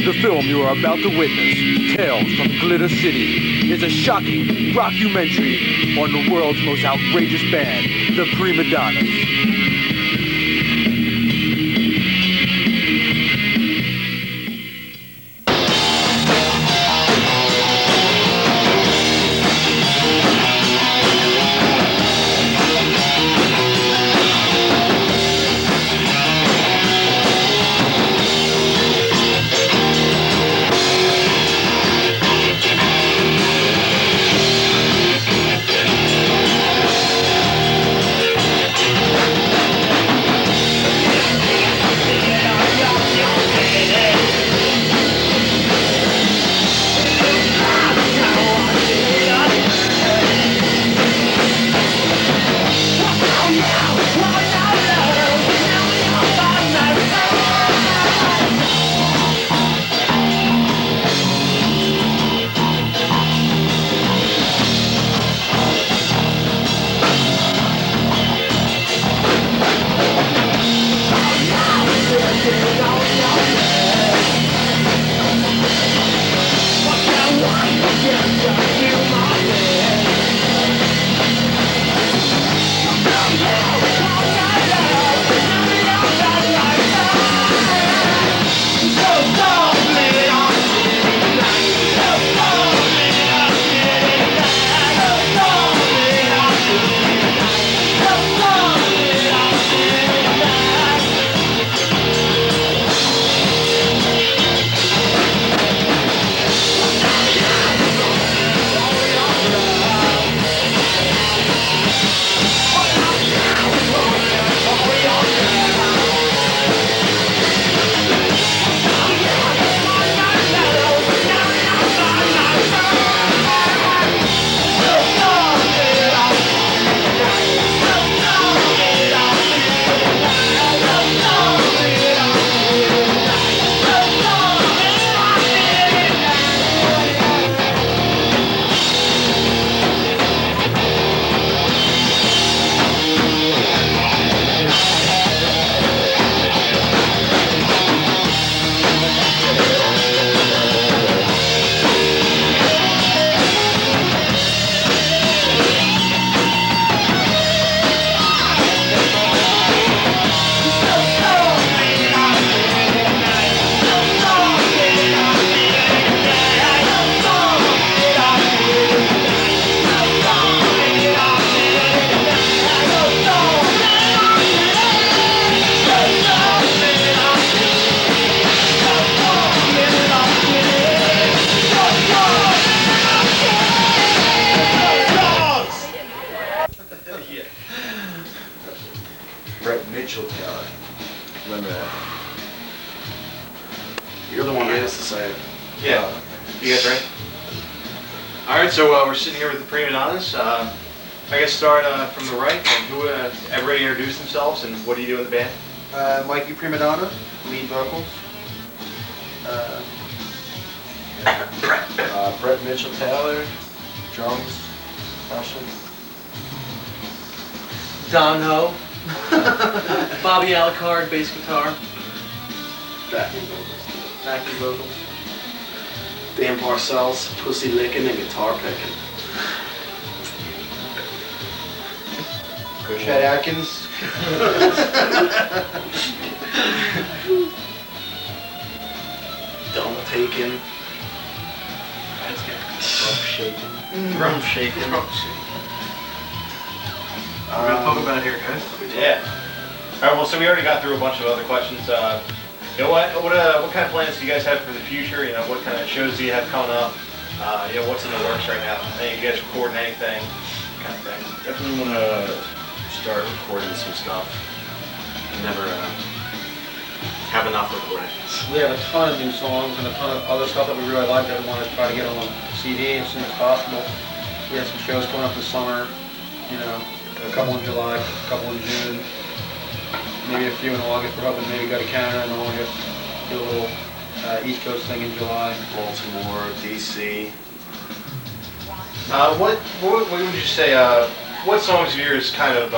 The film you are about to witness, Tales from Glitter City, is a shocking rockumentary on the world's most outrageous band, the Primadonnaz. Taylor. Remember that. You're the one that has to say it. Yeah. You guys ready? Alright, so we're sitting here with the Primadonnaz. I guess start from the right, and who everybody introduce themselves and what do you do in the band? Mikey Primadonna, lead vocals. Brett Mitchell-Taylor, drums, percussion. Don Ho, Bobby Alucard, bass guitar, Backing vocals. backing vocals. Dan Parcells, pussy licking and guitar picking. Chet Atkins. Drum taking. Drum shaking. Drum shaking. We're gonna talk about it here, guys. Yeah. Alright, well, so we already got through a bunch of other questions. You know, what kind of plans do you guys have for the future? You know, what kind of shows do you have coming up? You know, what's in the works right now? Are you guys recording anything? Kind of thing. Definitely want to start recording some stuff. Never have enough recording. We have a ton of new songs and a ton of other stuff that we really like that we want to try to get on CD as soon as possible. We have some shows coming up this summer, you know, a couple in July, a couple in June, maybe a few in August. We're hoping to maybe go to Canada in August, do a little East Coast thing in July. Baltimore, DC. What would you say? What songs of yours kind of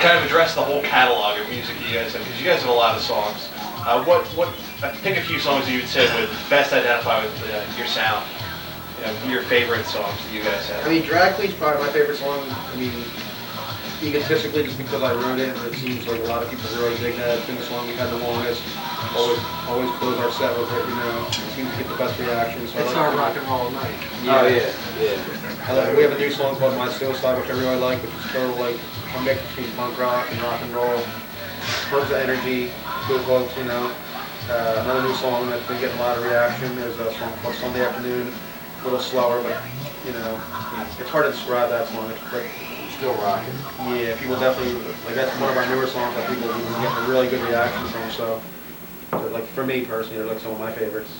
address the whole catalog of music you guys have? Because you guys have a lot of songs. Pick a few songs that you would say would best identify with your sound. You know, your favorite songs that you guys have. I mean, Drag Queen's probably my favorite song. I mean, egotistically, just because I wrote it, and it seems like a lot of people really dig that. It's been the song we've had the longest. Always close our set with it, you know. It seems to get the best reaction. So It's our rock and roll night. Yeah. Oh yeah. We have a new song called My Suicide, which I really like, which is total like a mix between punk rock and rock and roll. Tons of energy, good hooks, you know. Another new song that's been getting a lot of reaction is a song called Sunday Afternoon. A little slower, but you know, it's hard to describe that song. It's like Still rocking. yeah, people definitely like that's one of our newer songs that people have been getting a really good reaction from. So, like for me personally, they're like some of my favorites.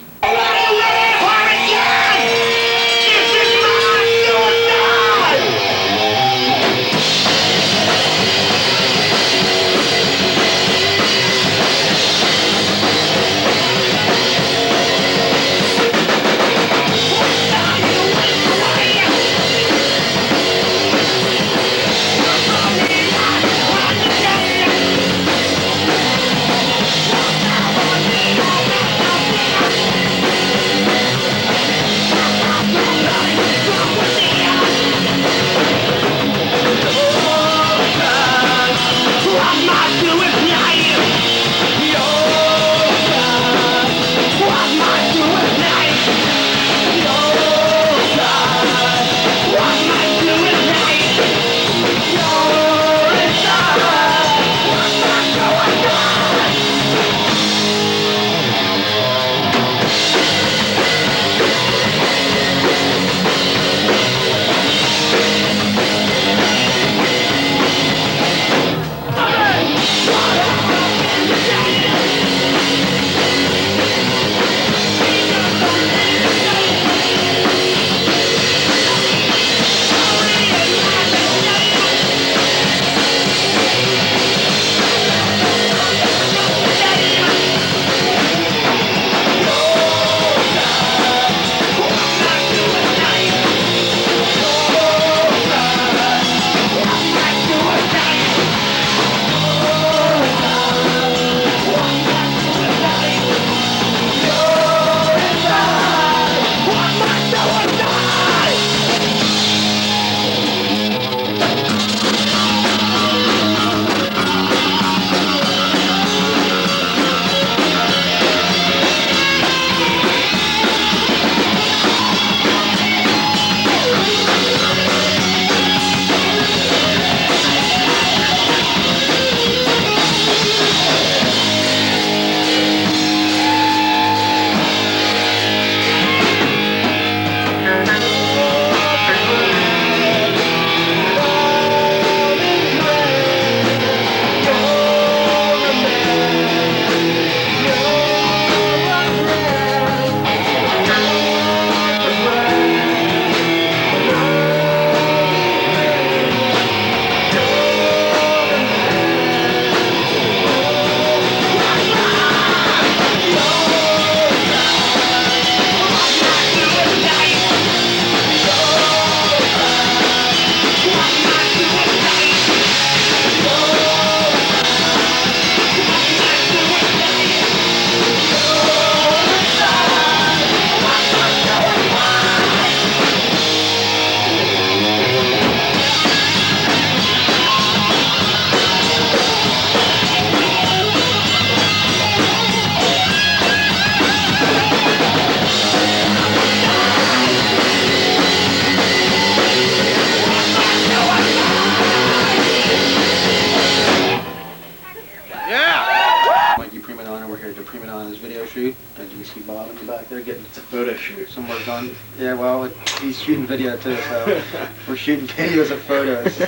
Primadonnaz, we're here at the Primadonnaz video shoot. As you can see Bob in the back there getting It's a photo shoot. some work done. Yeah, well, he's shooting video too, so we're shooting videos of photos.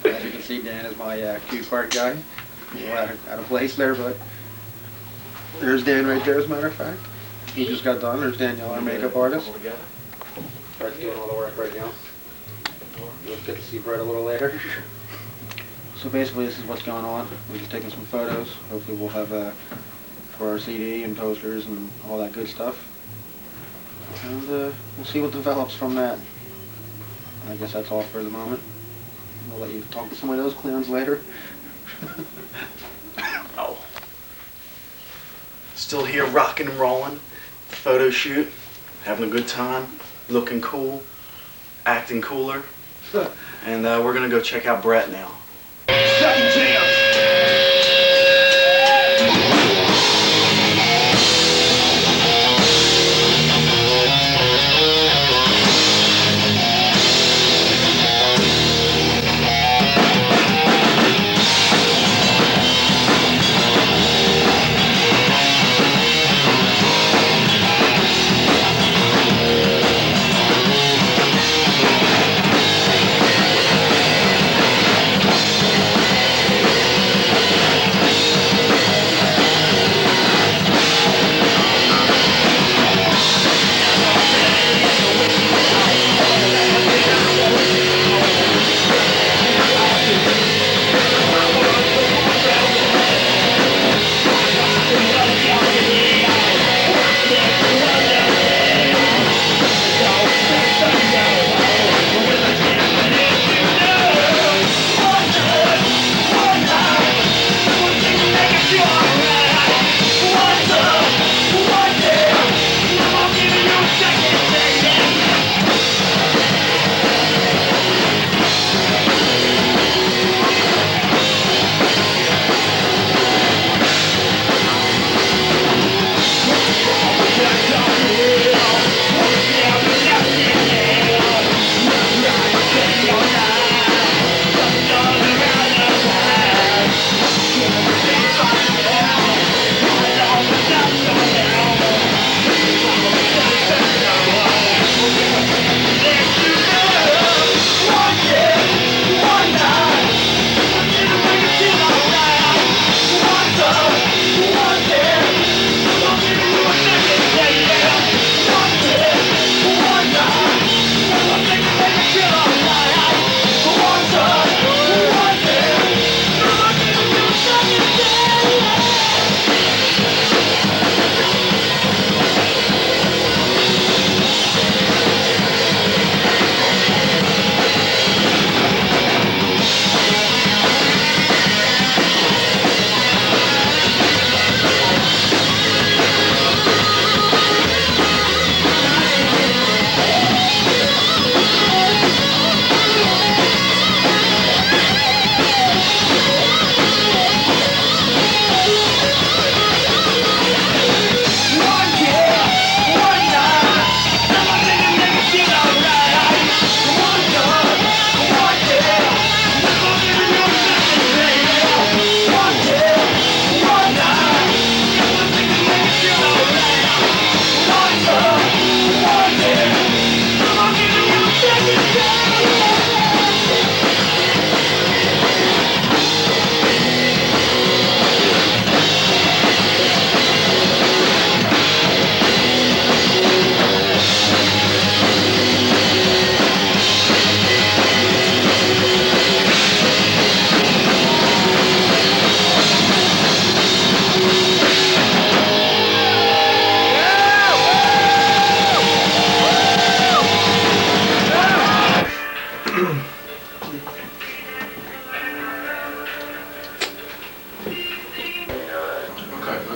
As you can see, Dan is my cue part guy. Out of place there, but there's Dan right there, as a matter of fact. He just got done. There's Danielle, our makeup artist. Brett's doing all the work right now. We'll get to see Brett a little later. So basically this is what's going on. We're just taking some photos. Hopefully we'll have for our CD and posters and all that good stuff. And we'll see what develops from that. I guess that's all for the moment. We'll let you talk to some of those clowns later. Oh. Still here rocking and rolling. Photo shoot. Having a good time. Looking cool. Acting cooler. And we're gonna go check out Brett now. Second chance.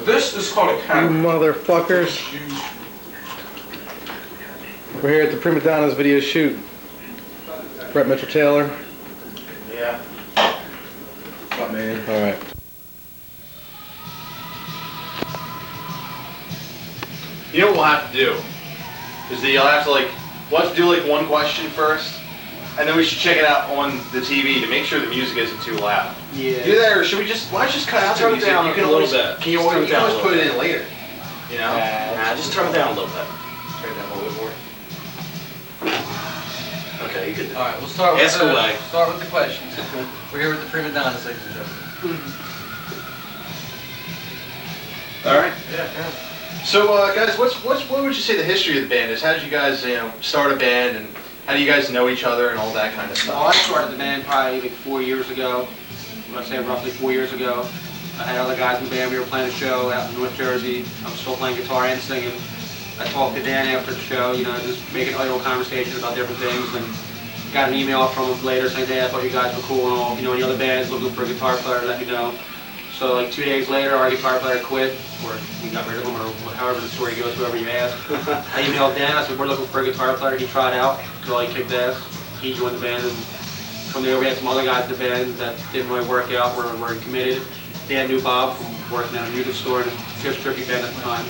This is called a You camera. motherfuckers. We're here at the Primadonnaz video shoot. Brett Mitchell Taylor. Yeah. What's up, man? Alright. You know what we'll have to do? Is that you'll have to we'll have to do one question first, and then we should check it out on the TV to make sure the music isn't too loud. Yeah. Do that, or should we why don't you just cut out the Turn it music? down You can a little always, bit. Can you Just turn always, it down a put little it in later? You know? Nah, just turn it down a little bit. Turn it down a little bit more. Okay, you good. All right, we'll start with Ask away. the questions. We're here with the Primadonnaz, ladies and gentlemen. All right. Yeah. So, guys, what would you say the history of the band is? How did you guys, start a band, and how do you guys know each other and all that kind of Well, stuff? I started the band probably 4 years ago. When I say roughly 4 years ago, I had other guys in the band. We were playing a show out in North Jersey. I'm still playing guitar and singing. I talked to Dan after the show, just making idle conversations about different things, and got an email from him later saying, "Hey, I thought you guys were cool and all. Any other bands looking for a guitar player, let me know." So like 2 days later, our guitar player quit, or we got rid of him, or however the story goes, whoever you ask. I emailed Dan, I said, we're looking for a guitar player. He tried out until he kicked ass. He joined the band, and from there we had some other guys in the band that didn't really work out, weren't committed. Dan knew Bob from working at a music store and Fifth Tribute Band at the time.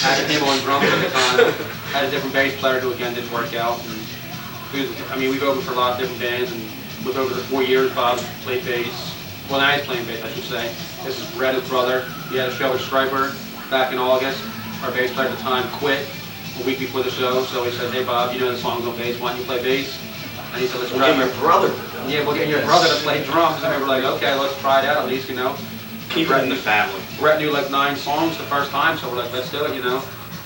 Had him on drums at the time. Had a different bass player who again didn't work out. And we've opened for a lot of different bands, and with over the 4 years, Bob played bass. Well, now he's playing bass, I should say. This is Brett, his brother. He had a show with Striper back in August. Our bass player at the time quit a week before the show, so he said, hey Bob, you know the songs on bass, why don't you play bass? And he said, let's try. We'll get your brother. Yeah, we'll get your brother to play drums. And we were like, okay, let's try it out at least, you know. Keep it in the family. Brett knew like 9 songs the first time, so we're like, let's do it, you know.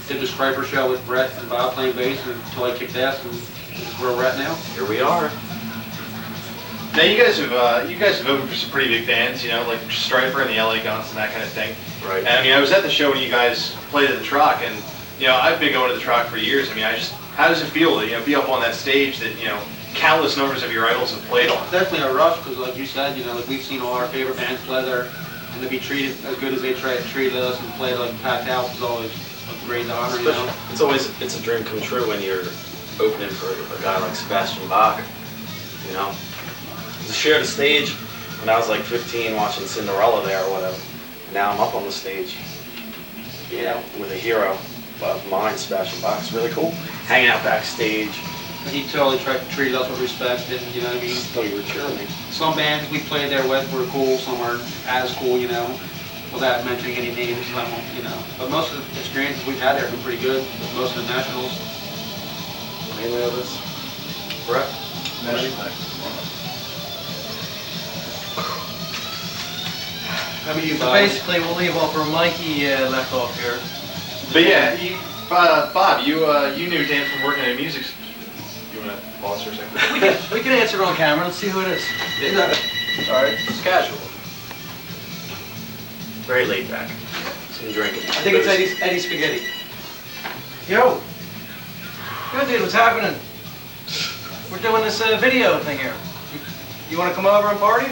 Did the Striper show with Brett and Bob playing bass until I kicked ass, and this is where we're at now. Here we are. Now you guys have opened for some pretty big bands, you know, like Striper and the LA Guns and that kind of thing. Right. And I mean, I was at the show when you guys played at the Truck, and you know, I've been going to the Truck for years. I mean, how does it feel to be up on that stage that countless numbers of your idols have played on? Definitely a rush, because like you said, like we've seen all our favorite bands play there, and to be treated as good as they treated us and play like packed house is always a great honor, you know. It's a dream come true when you're opening for a guy like Sebastian Bach, you know. To share the stage when I was like 15 watching Cinderella there or whatever. Now I'm up on the stage, with a hero of mine, Sebastian Bach. It's really cool. Hanging out backstage. And he totally treated us with respect, and you know what I mean? Oh, you were cheering me. Some bands we played there with were cool, some aren't as cool, you know, without mentioning any names, But most of the experiences we've had there have been pretty good, with most of the nationals. Any of this? Brett? So basically, we'll leave off where Mikey left off here. But yeah, Bob, you knew Dan from working at music. You want to pause for a second? We can answer it on camera. Let's see who it is. All right, it's casual. Very laid back. Some drinking. I think it's Eddie Spaghetti. Yo. Good dude, what's happening? We're doing this video thing here. You want to come over and party?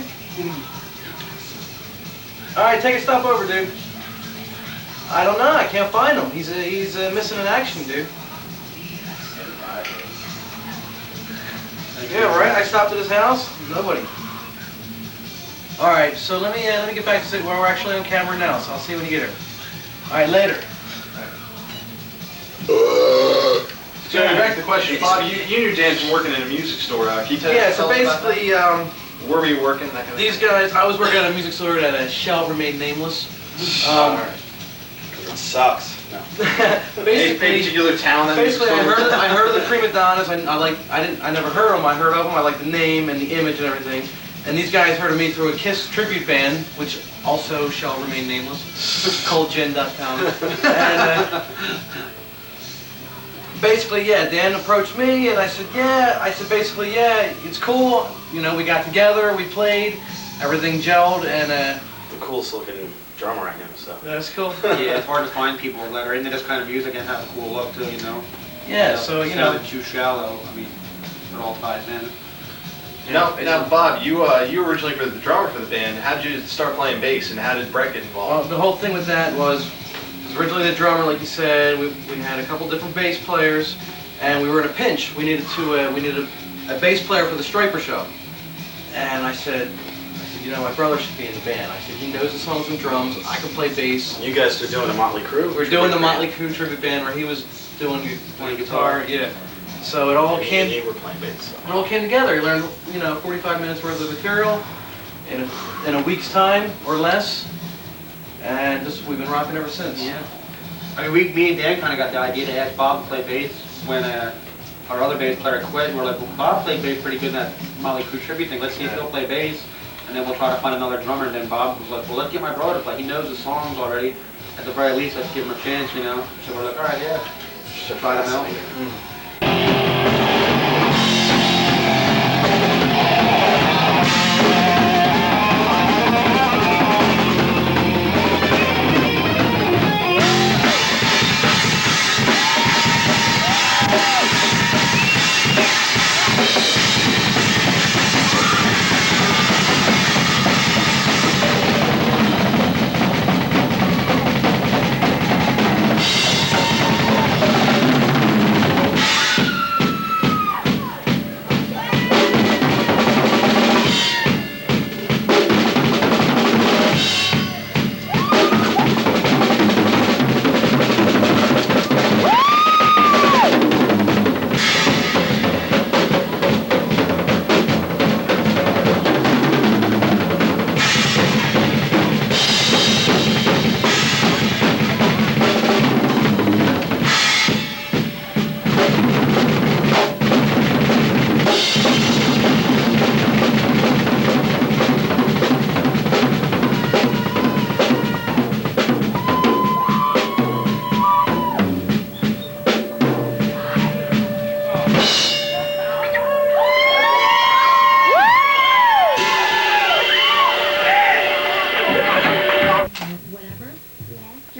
All right, take a step over, dude. I don't know. I can't find him. He's missing in action, dude. Yeah, right. I stopped at his house. Nobody. All right. So let me get back to where we're actually on camera now. So I'll see you when you get here. All right, later. So back to the question, Bob. You knew Dan from working in a music store. Can you tell us so basically, where were you working? That kind of these guys. I was working at a music store that shall remain nameless. It sucks. No. Any particular town? Basically, I heard of the Primadonnaz. I never heard of them. I heard of them. I like the name and the image and everything. And these guys heard of me through a Kiss tribute band, which also shall remain nameless. ColdGin.com. And basically, Dan approached me, and I said, basically, it's cool. You know, we got together, we played, everything gelled, and the coolest looking drummer I know, so. That's cool. Yeah, it's hard to find people that are into this kind of music and have a cool look too, you know. Yeah, so it's not too shallow. I mean, it all ties in. Now, Bob, you originally were the drummer for the band. How did you start playing bass, and how did Brett get involved? Well, the whole thing with that was originally the drummer, like you said. We had a couple different bass players, and we were in a pinch. We needed a bass player for the Striper show, and I said, my brother should be in the band. I said, he knows the songs and drums. I can play bass. You guys are doing the Motley Crue? We're doing the Motley Crue tribute band where he was playing guitar. Yeah. So it all came. You were playing bass. So. It all came together. He learned, 45 minutes worth of material in a week's time or less, and we've been rocking ever since. Yeah. I mean, me and Dan kind of got the idea to ask Bob to play bass when our other bass player quit, and we're like, well, Bob played bass pretty good in that Motley Crue tribute thing. Let's see if he'll play bass, and then we'll try to find another drummer. And then Bob was like, well, let's get my brother to play. He knows the songs already. At the very least, let's give him a chance, So we're like, all right, yeah. Should try them out.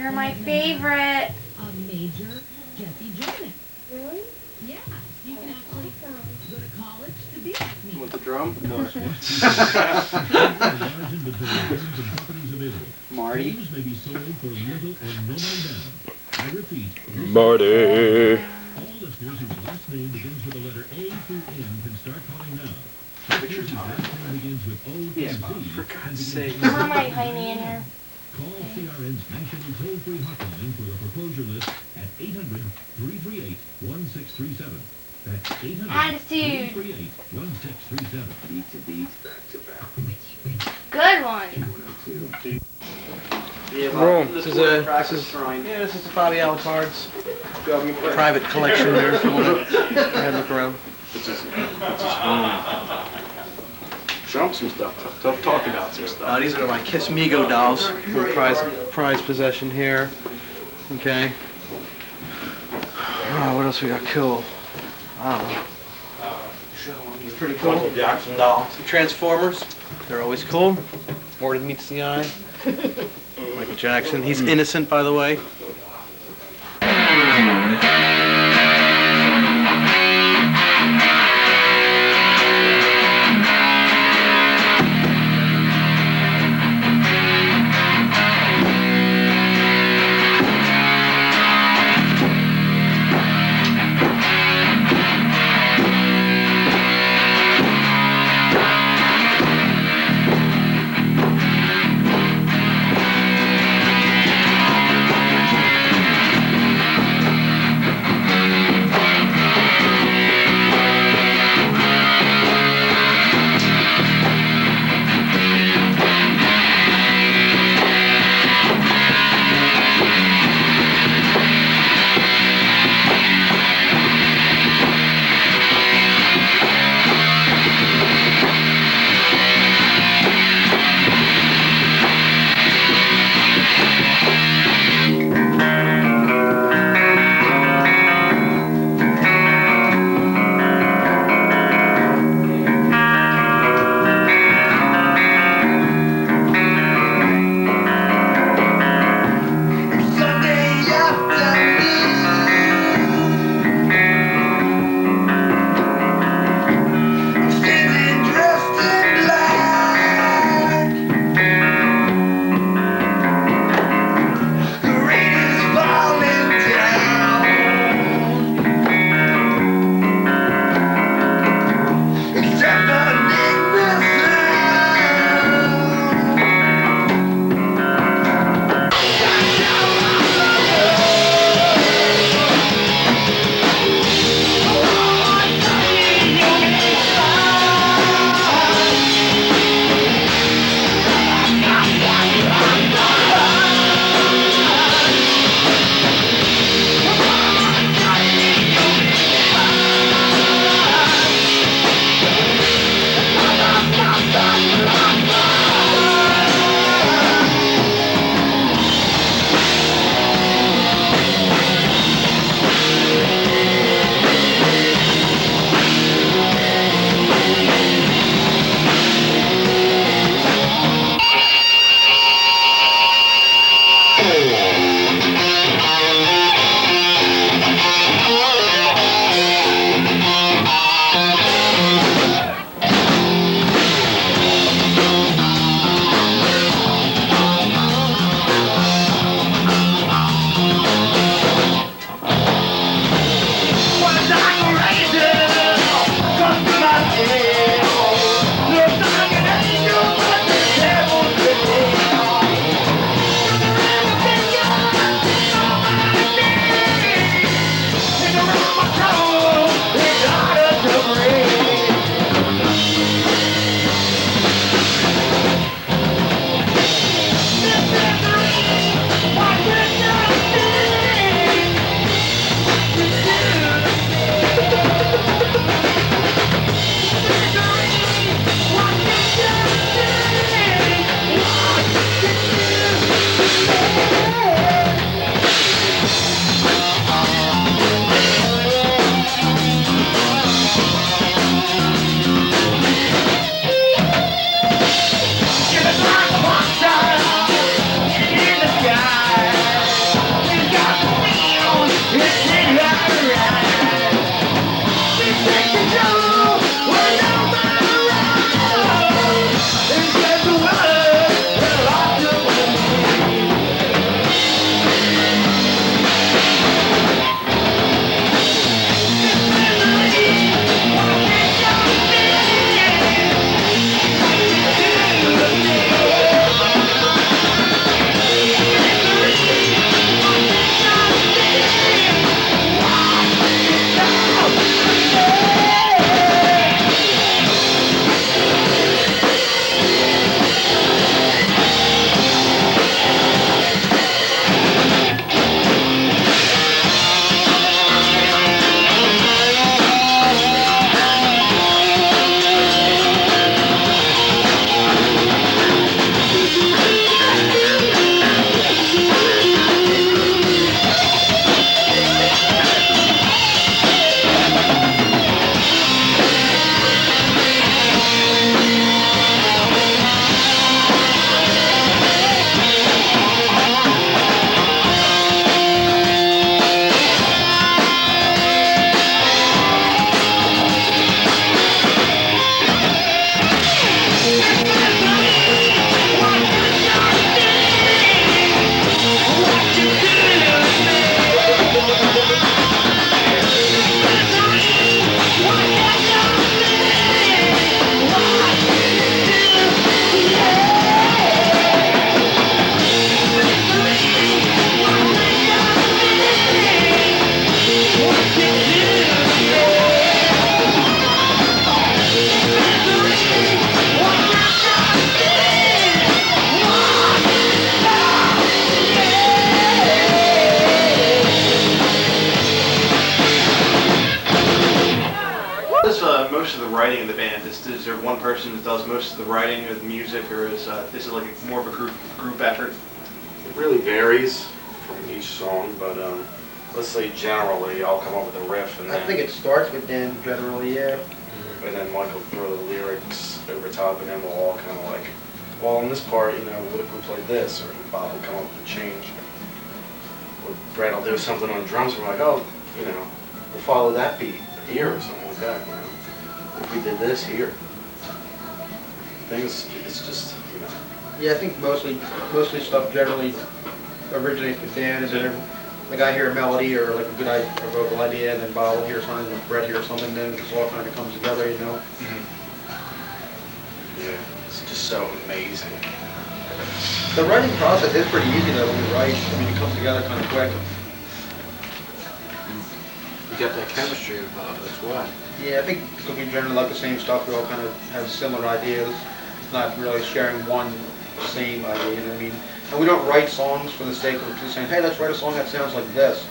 You're my favorite. A major Jesse Janet. Really? Yeah, you can actually go to college to be with me. With the drum? No. Marty. May be sold for little or no money down. I repeat, Marty. all listeners whose last name begins with the letter A through N can start calling now. Listeners whose last name begins with O through Z. For God's sake. I want my honey in here. Call CRN's national toll-free hotline for a foreclosure list at 800-338-1637. That's 800-338-1637. Beat to beat, back to back. Good one. Room. This is the Bobby Alucard's private collection there. If you want to look around. Show them some stuff. Tough talk about some stuff. These are my Kiss Migo dolls from prized possession here. Okay. Oh, what else we got cool? I don't know. It's pretty cool. Jackson doll. Some Transformers. They're always cool. More than meets the eye. Michael Jackson. He's innocent, by the way. writing in the band? Is there one person that does most of the writing or the music, or is it like more of a group effort? It really varies from each song, but let's say generally I'll come up with a riff and I then think it starts with Dan generally, yeah. and then Mike will throw the lyrics over top, and then we'll all kind of like, well, in this part, you know, what if we played this? Or Bob will come up with a change. Or Brad will do something on drums, and we're like, oh, you know, we'll follow that beat here or something like that, you know. If we did this here. Things, it's just, you know. Yeah, I think mostly stuff generally originates with Dan, and then like I hear a melody or like a vocal idea, and then Bob will hear something, and Brett hears something, then it just all kind of comes together, you know. Yeah, it's just so amazing. The writing process is pretty easy though when you write. I mean, it comes together kind of quick. You got that chemistry involved, that's why. Yeah, I think because we generally like the same stuff, we all kind of have similar ideas. It's not really sharing one same idea, you know what I mean? And we don't write songs for the sake of just saying, hey, let's write a song that sounds like this.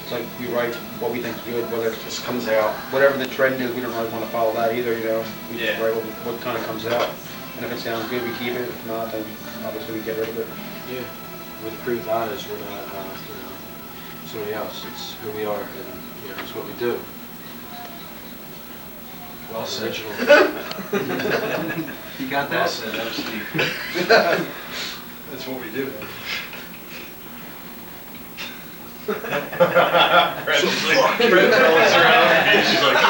It's like we write what we think is good, whether it just comes out. Whatever the trend is, we don't really want to follow that either, you know? We just write what kind of comes out. And if it sounds good, we keep it. If not, then obviously we get rid of it. Yeah, with Primadonnaz, we're not, you know, somebody else. It's who we are, and you know, it's what we do. Well said. You got Well that? said, that was deep. That's what we do. Brett's like, Brett rolls around and she's like,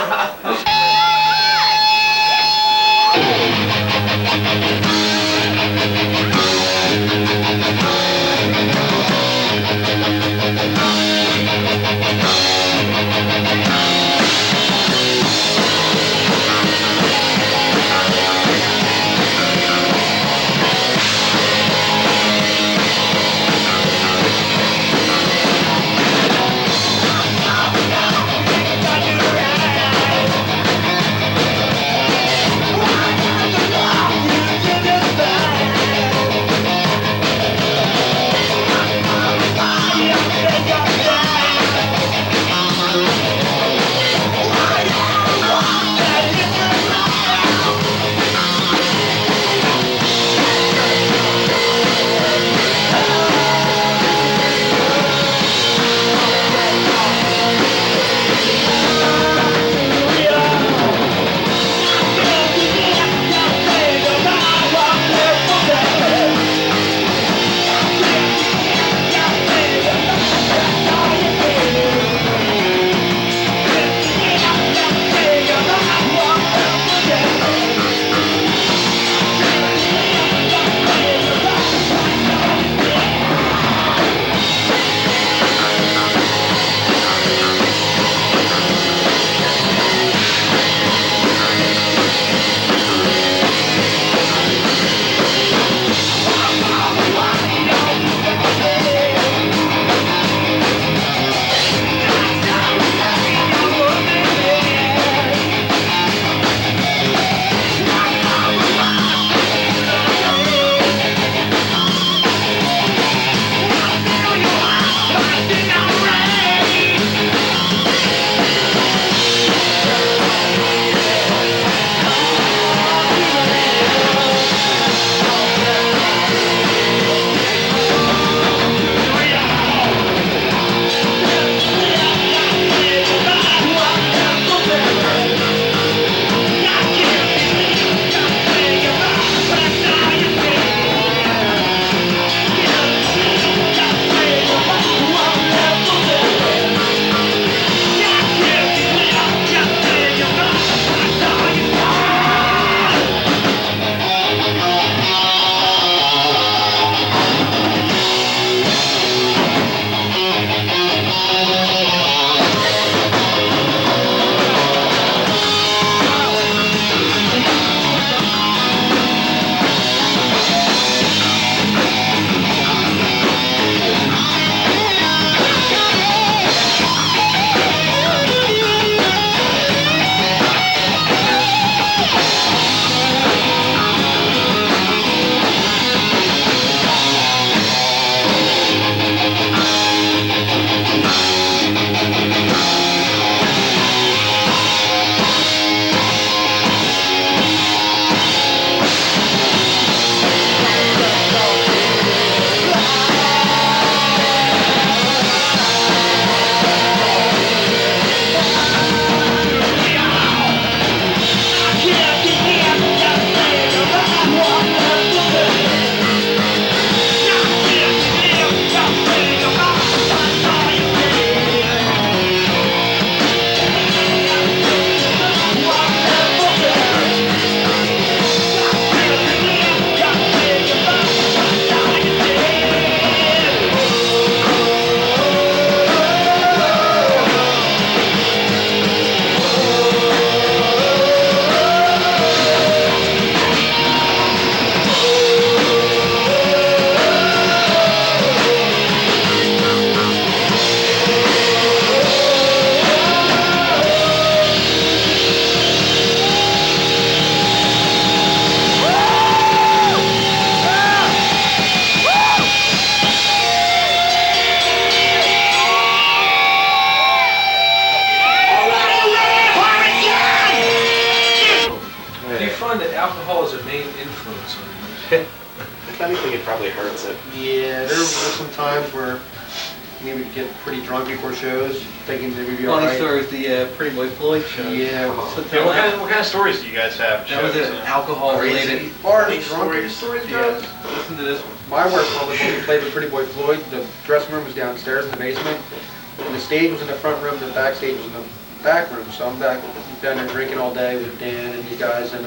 anything, it probably hurts it. Yeah, there were some times where we would get pretty drunk before shows, thinking that we'd be Funny alright. story was the Pretty Boy Floyd show. Yeah. Yeah, what kind of stories do you guys have? That was an alcohol-related. Or Funny drunken stories. stories, guys. Listen to this one. My worst one was when we played with Pretty Boy Floyd. The dressing room was downstairs in the basement, and the stage was in the front room, and the backstage was in the back room. So I'm down there drinking all day with Dan and you guys, and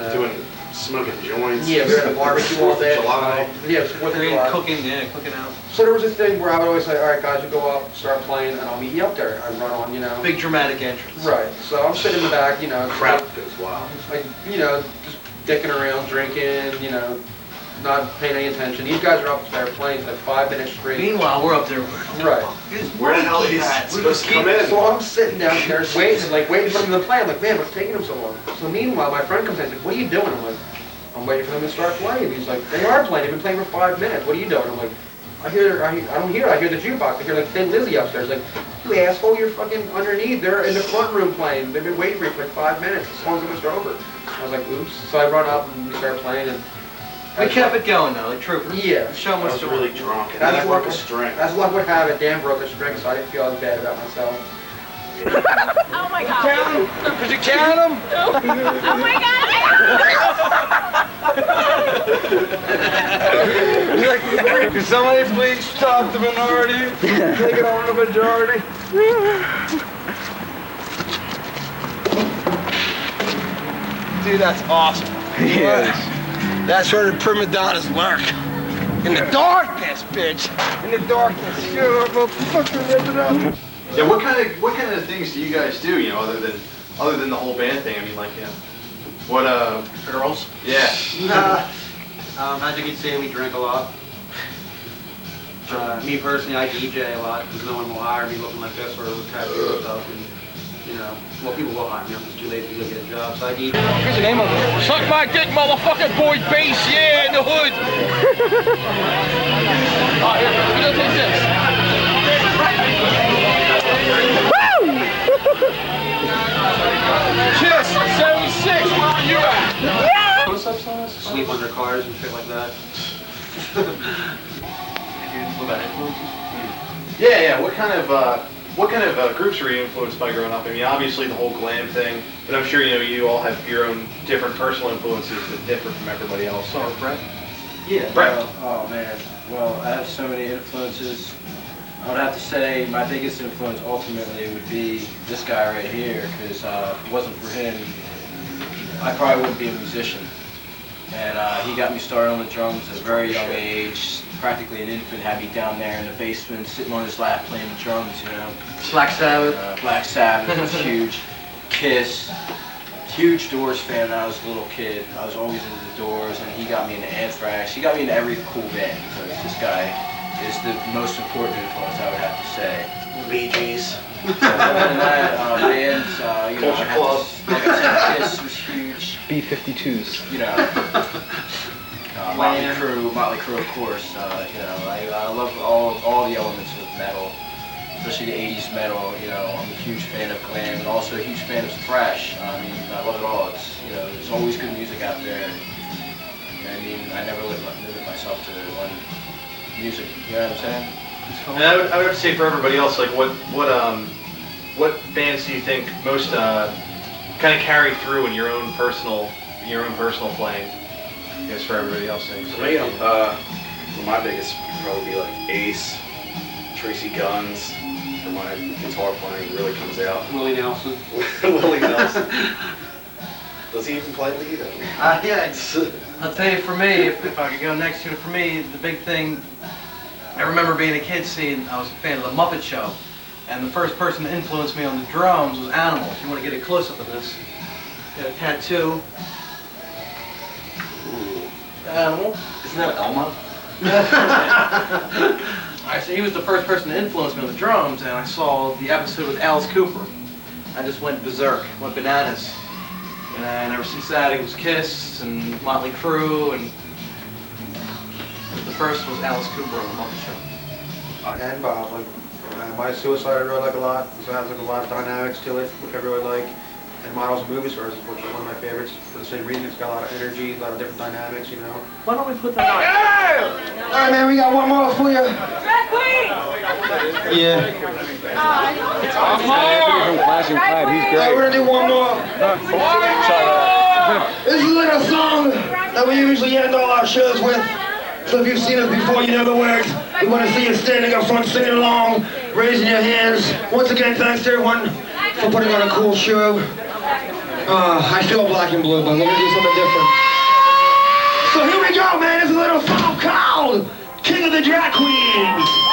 Smoking joints. yeah, we were at a barbecue all day. July. Yeah, it was 4th of July. Cooking out. So there was a thing where I would always say, all right, guys, you go up, start playing, and I'll meet you up there. I run on, you know. Big dramatic entrance. Right. So I'm sitting in the back, you know. Crowd goes wild. Like, you know, just dicking around, drinking, you know, not paying any attention. These guys are up there playing for like 5 minutes straight. Meanwhile, we're up there. Right. Where the hell is he supposed to come in? So I'm sitting downstairs waiting for them to play. I'm like, man, what's taking them so long? So meanwhile, my friend comes in and says, what are you doing? I'm like, I'm waiting for them to start playing. He's like, they are playing. They've been playing for 5 minutes. What are you doing? I'm like, I don't hear. I hear the jukebox. I hear like Thin Lizzy upstairs. Like, you asshole, you're fucking underneath. They're in the front room playing. They've been waiting for you for like 5 minutes. The song's almost over. I was like, oops. So I run up and we start playing and. We kept it going though, like troopers. Yeah. The show I must was have really drunk and That's I broke a what- string. As luck would have it, Dan broke a string, so I didn't feel as bad about myself. Oh my god. Did you count them? Oh my god. Can somebody please stop the minority? Take it on the majority. Dude, that's awesome. Yes. That's where the Primadonnaz lurk. In the darkness, bitch. In the darkness. You motherfucker, lift it up. Yeah, what kind of things do you guys do? You know, other than the whole band thing. I mean, like, you know, what girls. Yeah. As you can see, we drink a lot. Me personally, I DJ a lot because no one will hire me looking like this or tattoo and stuff. And, you know, well, people will hire me. I'm just too lazy to go get a job, so I DJ. Here's the name of it. Suck my dick, motherfucker, boy, bass, yeah, in the hood. Oh, here, we don't take this. Kiss, 76, where are you at? Close-ups on us? Sleep under cars and shit like that. What about influences? Yeah. What kind of groups were you influenced by growing up? I mean, obviously the whole glam thing, but I'm sure you all have your own different personal influences that differ from everybody else. So, Brett? Yeah. Brett? Oh man, well I have so many influences. I would have to say my biggest influence ultimately would be this guy right here, because if it wasn't for him, I probably wouldn't be a musician. And he got me started on the drums at a very young age. Practically an infant, had me down there in the basement, sitting on his lap playing the drums, you know. Black Sabbath. Black Sabbath was huge. Kiss. Huge Doors fan when I was a little kid. I was always into the Doors, and he got me into Anthrax. He got me into every cool band. So this guy is the most important influence, I would have to say. Bee Gees. Other than that, bands, you know, I have to, like I said, Kiss was huge. B-52s. You know, Motley Crue, of course. You know, I love all the elements of metal, especially the 80s metal. You know, I'm a huge fan of glam and also a huge fan of thrash. I mean, I love it all. It's, you know, there's always good music out there. I mean, I never limit myself to one music. You know what I'm saying? And I would have to say for everybody else, like what bands do you think most kind of carry through in your own personal playing? I guess for everybody else. For me, my biggest would probably be like Ace, Tracy Guns. For my guitar playing, really comes out. Willie Nelson. Willie Nelson. Does he even play lead? Yeah, I'll tell you, for me, if I could go next to it, for me, the big thing, I remember being a kid I was a fan of the Muppet Show, and the first person to influence me on the drums was Animal. If you want to get a close-up of this, got a tattoo. Ooh. Animal. Isn't that Elma? So he was the first person to influence me on the drums, and I saw the episode with Alice Cooper. I just went berserk, went bananas. And ever since that, it was Kiss and Motley Crue, and the first was Alice Cooper on the Muppet Show. And Bob, like, my Suicide I really like a lot. So it has like a lot of dynamics to it, which I really like. and models and movie stars is one of my favorites for the same reason. It's got a lot of energy, a lot of different dynamics, you know. Why don't we put that on? All right, man, we got one more for you. Yeah. From Clash and Clad, he's All right, we're gonna do one more. This is like a song that we usually end all our shows with. So if you've seen us before, you know the words. We want to see you standing up front, singing along, raising your hands. Once again, thanks to everyone for putting on a cool show. I feel black and blue, but we're gonna do something different. So here we go, man. It's a little song called King of the Drag Queens.